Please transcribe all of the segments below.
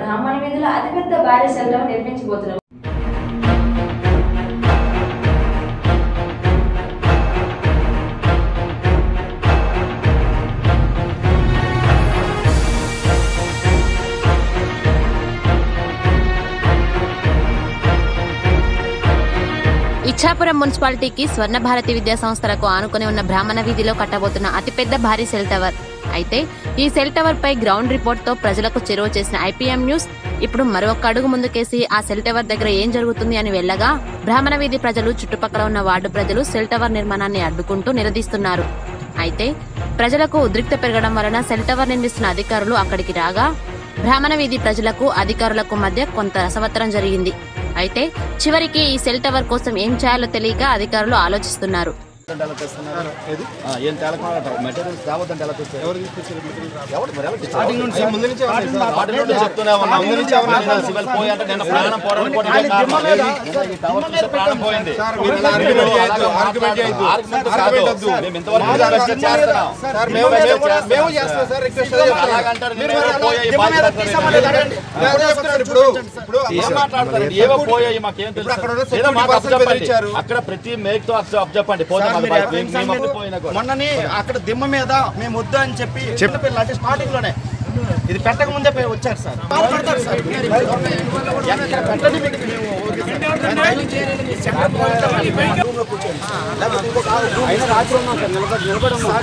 బ్రాహ్మణ వీధిలో అతిపెద్ద భారీ సెల్టర్ నిర్మించబోతున్నారు. ఇచ్చాపురం మున్సిపాలిటీకి స్వర్ణ భారతి విద్యా సంస్థలకు ఆనుకుని ఉన్న బ్రాహ్మణ వీధిలో కట్టబోతున్న అతిపెద్ద భారీ సెల్ టవర్. అయితే ఈ సెల్ టవర్ పై గ్రౌండ్ రిపోర్ట్ తో ప్రజలకు చేరువ చేసిన IPM న్యూస్ ఇప్పుడు మరొక అడుగు ముందుకేసి ఆ సెల్ టవర్ దగ్గర ఏం జరుగుతుంది అని వెళ్ళగా బ్రాహ్మణ వీధి ప్రజలు, చుట్టుపక్కల ఉన్న వార్డు ప్రజలు సెల్ టవర్ నిర్మాణాన్ని అడ్డుకుంటూ నిలదీస్తున్నారు. అయితే ప్రజలకు ఉద్రిక్త పెరగడం వలన సెల్ టవర్ నిర్మిస్తున్న అధికారులు అక్కడికి రాగా బ్రాహ్మణ వీధి ప్రజలకు, అధికారులకు మధ్య కొంత రసవత్తరం జరిగింది. అయితే చివరికి ఈ సెల్ టవర్ కోసం ఏం చేయాలో తెలియక అధికారులు ఆలోచిస్తున్నారు. అక్కడ ప్రతి మేక్ తో చెప్పండి. మొన్నని అక్కడ దిమ్మ మీద మేము వద్దు అని చెప్పి అంటే స్టార్టింగ్ లోనే ఇది పెట్టక ముందే వచ్చారు సార్.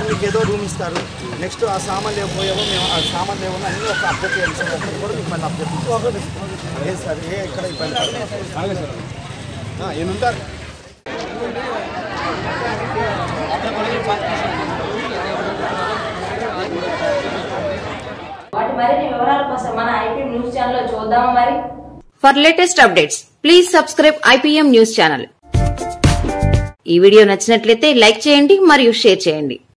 మీకు ఏదో రూమ్ ఇస్తారు, నెక్స్ట్ ఆ సామాన్లు ఏమోయేవో మేము ఆ సామాన్లు ఏమో అన్ని ఒక అప్డేట్ చేయాలి సార్. కూడా మీకు మళ్ళీ అప్డేట్ లేదు సార్. ఇక్కడ ఇబ్బంది ఏముంటారు. వాటి మరిన్ని వివరాల కోసం మన IPM న్యూస్ ఛానల్ లో చూద్దాం. మరి for latest updates please subscribe IPM news channel. ఈ వీడియో నచ్చినట్లయితే లైక్ చేయండి మరియు షేర్ చేయండి.